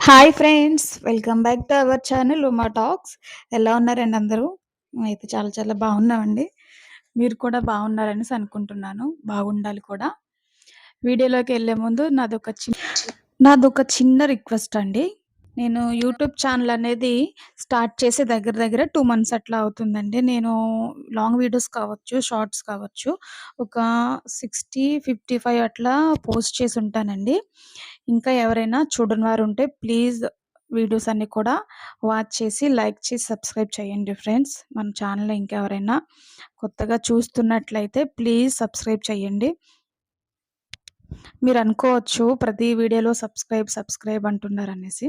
Hi friends! Welcome back to our channel Uma talks. ఎలా ఉన్నారండి అందరూ? మేమైతే చాలా చాలా బాగున్నామండి. మీరు కూడా బాగున్నారనేసి అనుకుంటున్నాను. బాగుండాలి కూడా. వీడియోలోకెళ్ళే ముందు నాదొక చిన్న రిక్వెస్ట్ అండి. నేను యూట్యూబ్ ఛానల్ అనేది స్టార్ట్ చేసి దగ్గర దగ్గర 2 మంత్స్ అట్లా అవుతుందండి. నేను లాంగ్ వీడియోస్ కావచ్చు, షార్ట్స్ కావచ్చు, ఒక 60, 55 అట్లా పోస్ట్ చేసుంటానండి. ఇంకా ఎవరైనా చూడని వారుంటే ప్లీజ్ వీడియోస్ అన్నీ కూడా వాచ్ చేసి, లైక్ చేసి, సబ్స్క్రైబ్ చేయండి ఫ్రెండ్స్. మన ఛానల్‌ని ఇంకెవరైనా కొత్తగా చూస్తున్నట్లయితే ప్లీజ్ సబ్స్క్రైబ్ చేయండి. మీరనుకోవచ్చు ప్రతి వీడియోలో సబ్స్క్రైబ్, సబ్స్క్రైబ్ అంటున్నారనేసి.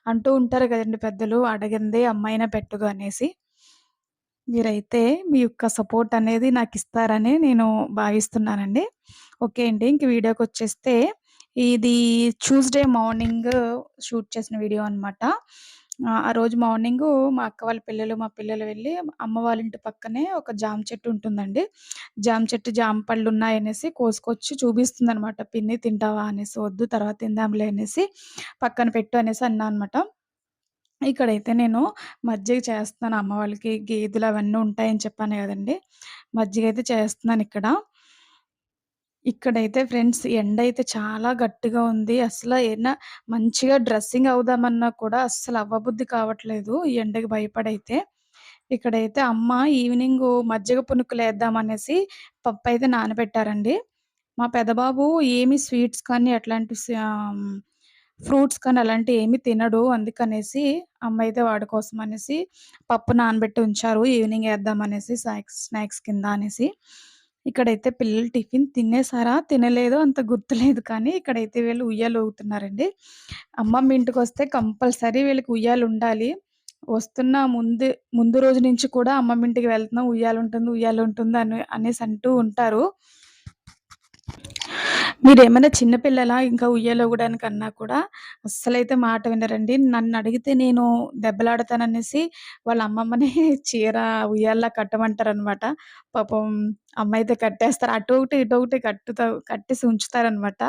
అంటూ ఉంటారు గదండీ పెద్దలు, అడగందే అమ్మాయిన పెట్టదు అనేసి. మీరైతే మీ యొక్క సపోర్ట్ అనేది నాకిస్తారని నేను భావిస్తున్నానండి. ఓకే అండి. ఇంక వీడియోకొచ్చేస్తే ఇది ట్యూస్‌డే మార్నింగ్ షూట్ చేసిన వీడియో అనమాట. ఆ రోజు మార్నింగు మా అక్క వాళ్ళ పిల్లలు, మా పిల్లలు వెళ్ళి అమ్మ వాళ్ళ ఇంటి పక్కనే ఒక జామ చెట్టు ఉంటుందండి. జామ చెట్టు జామ పళ్ళున్నాయనేసి కోసుకొచ్చి చూపిస్తుందనమాట. పిన్ని తింటావా అనేసి, వద్దు తర్వాత తిందాంలే అనేసి, పక్కన పెట్టు అనేసి అన్నా అనమాట. ఇక్కడైతే నేను మజ్జిగ చేస్తున్నాను అమ్మ వాళ్ళకి. గేదెలు అవన్నీ ఉంటాయని చెప్పాను గదండీ! మజ్జిగైతే చేస్తున్నానిక్కడ. ఇక్కడైతే ఫ్రెండ్స్ ఎండైతే చాలా గట్టిగా ఉంది. అసల మంచిగా డ్రెస్సింగ్ అవుదామన్నా కూడా అస్సలు అవ్వబుద్ధి కావట్లేదు. ఈ ఎండకి భయపడైతే. ఇక్కడైతే అమ్మ ఈవినింగు మజ్జిగ పునుకులేద్దామనేసి పప్పయితే నానబెట్టారండి. మా పెద్దబాబు ఏమి స్వీట్స్ కానీ ఫ్రూట్స్ కానీ అలాంటియేమి తినడు. అందుకనేసి అమ్మయితే వాడి కోసమనేసి పప్పు నానబెట్టి ఉంచారు. ఈవినింగ్ ఏద్దామనేసి స్నాక్స్ కింద అనేసి. ఇక్కడైతే పిల్లలు టిఫిన్ తినేసారా? తినలేదో అంత గుర్తులేదు కానీ ఇక్కడైతే వీళ్ళు ఉయ్యాలూగుతున్నారండి. అమ్మమ్మ ఇంటికొస్తే కంపల్సరీ వీళ్ళకి ఉయ్యాలుండాలి. వస్తున్న ముందు రోజు నుంచి కూడా అమ్మమ్మ ఇంటికి వెళ్తున్నాం ఉయ్యాలుంటుంది, ఉయ్యాలుంటుంది అనేసి అంటూ ఉంటారు. మీరేమైనా చిన్న పిల్లలా? ఇంకా ఉయ్యాలూగడానికన్నా కూడా అస్సలైతే మాట వినరండి. నన్నడిగితే నేను దెబ్బలాడతాననేసి వాళ్ళ అమ్మమ్మని చీర ఉయ్యాలలా కట్టమంటారనమాట. పాపం అమ్మయితే కట్టేస్తారు. అటు ఒకటి, ఇటు ఒకటి కట్టేసి ఉంచుతారనమాట.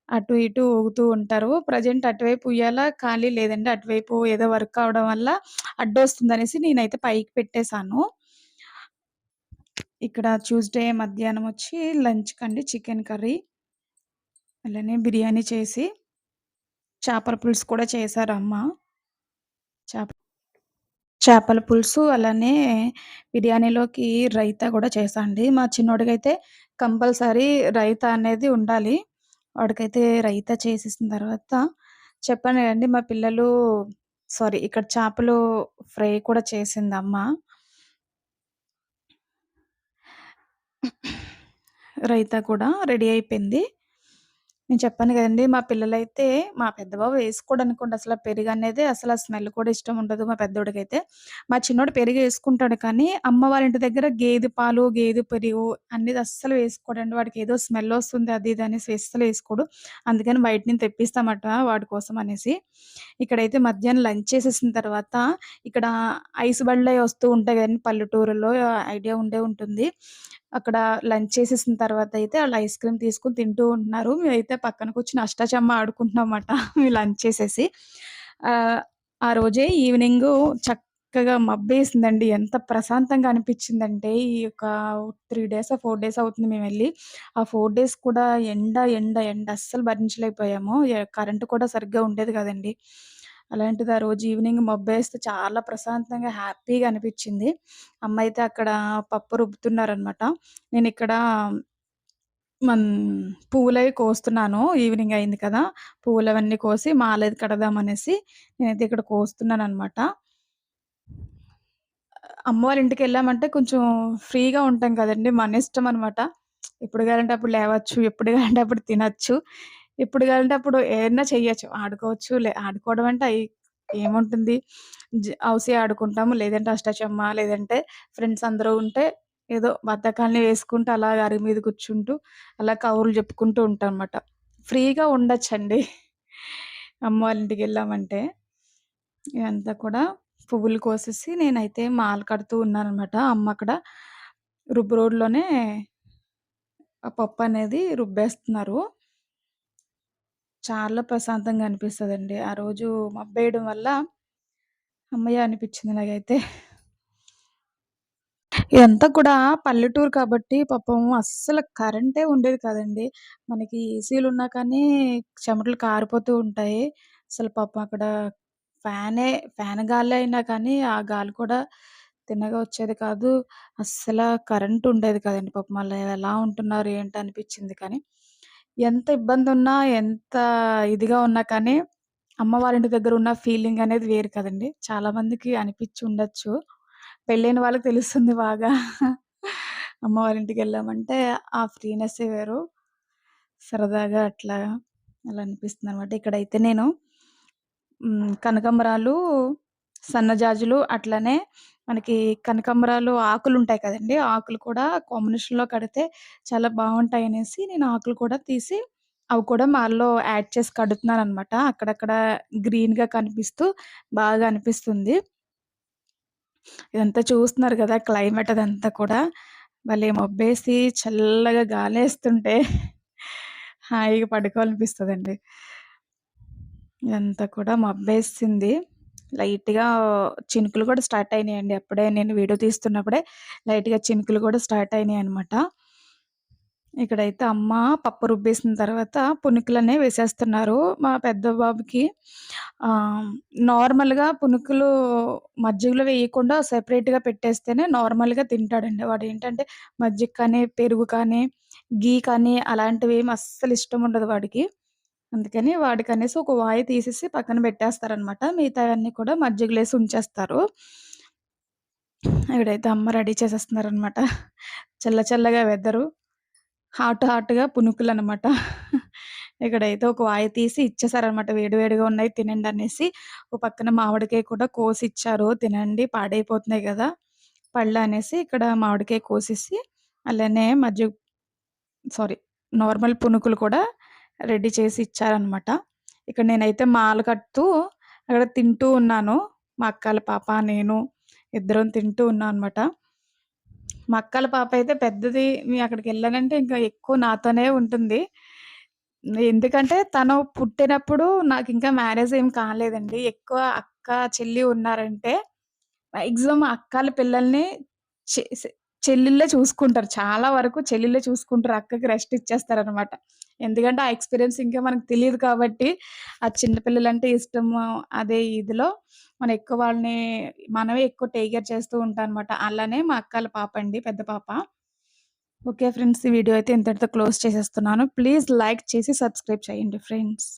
అటు ఇటు ఊగుతూ ఉంటారు. ప్రెజెంట్ అటువైపు ఉయ్యాల ఖాళీ లేదండి. అటువైపు ఏదో వర్క్ అవ్వడం వల్ల అడ్డొస్తుందనేసి నేనైతే పైకి పెట్టేసాను. ఇక్కడ ట్యూస్‌డే మధ్యాహ్నమొచ్చి లంచ్‌కండి చికెన్ కర్రీ, అలానే బిర్యానీ చేసి, చేపల పులుసు కూడా చేశారమ్మ. చేప చేపల పులుసు అలానే బిర్యానీలోకి రైతా గూడా చేశా అండి. మా చిన్నోడికైతే కంపల్సరీ రైతా అనేది ఉండాలి. వాడికైతే రైతా చేసేసిన తర్వాత చెప్పాను గదండీ మా పిల్లలు ఇక్కడ చేపలు ఫ్రై కూడా చేసిందమ్మ. రైతా కూడా రెడీ అయిపోయింది. నేను చెప్పాను గదండీ! మా పెద్ద బాబు వేసుకోడనుకోండి అసల పెరుగనేదే అసల స్మెల్ కూడా ఇష్టం ఉండదు మా పెద్దోడికైతే. మా చిన్నోడు పెరుగేసుకుంటాడు కానీ, అమ్మ వాళ్ళ ఇంటి దగ్గర గేదె పాలు, గేదె పెరుగు అనేది అస్సలు వేసుకోడండి. వాడికేదో స్మెల్లొస్తుంది అది ఇది అనేసి అస్సలు వేసుకోడు. అందుకని బయట నుంచి తెప్పిస్తామట వాడి కోసం అనేసి. ఇక్కడైతే మధ్యాహ్నం లంచ్ చేసేసిన తర్వాత ఇక్కడ ఐస్ బండ్లయి వస్తూ ఉంటాయి గదండీ! పల్లెటూరుల్లో ఐడియా ఉండే ఉంటుంది. అక్కడ లంచ్ చేసేసిన తర్వాతయితే ఆళ్ళు ఐస్ క్రీమ్ తీసుకొని తింటూ ఉంటున్నారు. మేమైతే పక్కన కూర్చొని అష్టాచమ్మా ఆడుకుంటున్నామట మేము లంచ్ చేసేసి. ఆహ్, ఆ రోజే ఈవినింగు చక్కగా మబ్బేసిందండి. ఎంత ప్రశాంతంగా అనిపిచ్చిందంటే, ఈ యొక్క 3 డేసో, 4 డేసో అవుతుంది మేమెళ్లి. ఆ 4 డేస్ కూడా ఎండ, ఎండ, ఎండ అస్సలు భరించలేకపోయాము. కరెంట్ కూడా సరిగ్గా ఉండేది కాదండి. అలాంటిది ఆ రోజు ఈవినింగ్ మబ్బేస్తే చాలా ప్రశాంతంగా, హ్యాపీగా అనిపిచ్చింది. అమ్మ అయితే అక్కడ పప్పు రుబ్బుతున్నారనమాట. నేనిక్కడ మన్ పువ్వులవి కోస్తున్నాను. ఈవినింగ్ అయింది కదా! పువ్వులవన్నీ కోసి మాలది కడదామనేసి నేనైతే ఇక్కడ కోస్తున్నాననమాట. అమ్మ వాళ్ళ ఇంటికెళ్ళామంటే కొంచెం ఫ్రీగా ఉంటాం కదండీ! మనిష్టం అనమాట. ఎప్పుడు కావాలంటే అప్పుడు లేవచ్చు. ఎప్పుడు కావాలంటే అప్పుడు తినొచ్చు. ఎప్పుడు కావాలంటే అప్పుడు ఏదన్నా చెయ్యొచ్చు. ఆడుకోవచ్చు. ఆడుకోవడం అంటే ఏముంటుంది? హౌసీ ఆడుకుంటాము. లేదంటే అష్టాచమ్మా, లేదంటే ఫ్రెండ్స్ అందరూ ఉంటే ఏదో బద్ధకాన్ని వేసుకుంటూ అలాగ అరుగు మీద కూర్చుంటూ, అలా కబుర్లు చెప్పుకుంటూ ఉంటామనమాట. ఫ్రీగా ఉండొచ్చండి. అమ్మ వాళ్ళ ఇంటికెళ్ళామంటే. ఇదంతా కూడా పువ్వులు కోసేసి నేనైతే మాల కడుతూ ఉన్నాననమాట. అమ్మ అక్కడ రోడ్లోనే ఆ పప్పనేది రుబ్బేస్తున్నారు. చాలా ప్రశాంతంగా అనిపిస్తదండి. ఆ రోజు మబ్బేయడం వల్ల హమ్మయ్య! అనిపిచ్చింది నాకైతే. ఇదంతా కూడా పల్లెటూరు కాబట్టి పాపం అస్సలు కరెంటే ఉండేది కాదండి. మనకి ఏసీలున్నా కానీ చెమటలు కారిపోతూ ఉంటాయి. అసలు పాపం అక్కడ ఫ్యానే ఫ్యాన్ గాలి అయినా కానీ ఆ గాలి కూడా తిన్నగా వచ్చేది కాదు. అస్సల కరెంట్ ఉండేది కాదండి. పాపం ఆళ్ళు ఎలా ఉంటున్నారు ఏంటి అనిపిచ్చింది కానీ, ఎంత ఇబ్బందున్నా, ఎంత ఇదిగా ఉన్నా కానీ అమ్మ వాళ్ళ ఇంటి దగ్గర ఉన్న ఫీలింగ్ అనేది వేరు కదండీ! చాలా మందికి అనిపిచ్చి ఉండొచ్చు. పెళ్ళైన వాళ్ళకి తెలుస్తుంది బాగా. అమ్మ వాళ్ళ ఇంటికెళ్ళామంటే ఆ ఫ్రీనెస్సే వేరు. సరదాగా అట్లా అలా అనిపిస్తుందనమాట. ఇక్కడైతే నేను కనకంబరాలు, సన్నజాజులు అట్లనే మనకి కనకంబరాలు ఆకులుంటాయి కదండీ! ఆకులు కూడా కాంబినేషన్‌లో కడితే చాలా బావుంటాయనేసి నేను ఆకులు కూడా తీసి అవి కూడా మాల్లో యాడ్ చేసి కడుతున్నాననమాట. అక్కడక్కడ గ్రీన్‌గా కనిపిస్తూ బాగా అనిపిస్తుంది. ఇదంతా చూస్తున్నారు గదా! క్లైమేట్ అదంతా కూడా భలే మబ్బేసి చల్లగా గాలేస్తుంటే హాయిగా పడుకోవాలనిపిస్తదండి. ఇదంతా కూడా మబ్బేసింది. లైట్‌గా చినుకులు కూడా స్టార్ట్ అయినాయండి. అప్పుడే నేను వీడియో తీస్తున్నప్పుడే లైట్‌గా చినుకులు కూడా స్టార్ట్ అయినాయనమాట. ఇక్కడైతే అమ్మ పప్పు రుబ్బేసిన తర్వాత పునుకులనేవి వేసేస్తున్నారు. మా పెద్ద బాబుకి ఆహ్, నార్మల్‌గా పునుకులు మజ్జిగలో వేయకుండా సెపరేట్‌గా పెట్టేస్తేనే నార్మల్‌గా తింటాడండి. వాడేంటంటే మజ్జిగ కానీ, పెరుగు కానీ, ఘీ కానీ అలాంటివేమి అస్సలు ఇష్టం ఉండదు వాడికి. అందుకని వాడికనేసి ఒక వాయి తీసేసి పక్కన పెట్టేస్తారనమాట. మిగతాయన్నీ కూడా మజ్జిగలో ఏసి ఉంచేస్తారు. ఇక్కడైతే అమ్మ రెడీ చేసేస్తున్నారనమాట. చల్ల చల్లగా వెదరు. హాట్‌గా పునుకులనమాట. ఇక్కడైతే ఒక వాయి తీసి ఇచ్చేసారనమాట. వేడి వేడిగా ఉన్నాయి తినండనేసి. ఓ పక్కన మామిడికాయ కూడా కోసిచ్చారు. తినండి పాడైపోతున్నాయి గదా! పళ్ళనేసి ఇక్కడ మామిడికాయ కోసేసి అలానే సారీ నార్మల్ పునుకులు కూడా రెడీ చేసి ఇచ్చారనమాట. ఇక్కడ నేనైతే మాల కడుతూ అక్కడ తింటూ ఉన్నాను. మా అక్కోళ్ళ పాప, నేను ఇద్దరం తింటూ ఉన్నాం అనమాట. మా అక్కోళ్ళ పాపయితే పెద్దది అక్కడికెళ్ళానంటే ఇంకా ఎక్కువ నాతోనే ఉంటుంది. ఎందుకంటే తను పుట్టినప్పుడు నాకింకా మ్యారేజ్ ఏం కాలేదండి. ఎక్కువ అక్క, చెల్లి ఉన్నారంటే మాక్సిమం అక్కాల పిల్లల్ని చె సె చెల్లెళ్ళే చూసుకుంటారు. చాలా వరకు చెల్లెళ్ళే చూసుకుంటారు. అక్కకి రెస్ట్ ఇచ్చేస్తారనమాట. ఎందుకంటే ఆ ఎక్స్‌పీరియన్స్ ఇంకా మనకు తెలీదు కాబట్టి, ఆ చిన్న పిల్లలంటే ఇష్టము అదే ఇదిలో మనం ఎక్కువ వాళ్ళని మనమే ఎక్కువ టేక్ కేర్ చేస్తూ ఉంటాం అనమాట. అలానే మా అక్కోళ్ళ పాపండి పెద్ద పాప. Okay friends. ఈ వీడియో అయితే ఇంతటితో క్లోజ్ చేసేస్తున్నాను. ప్లీజ్ లైక్ చేసి సబ్స్క్రైబ్ చేయండి ఫ్రెండ్స్.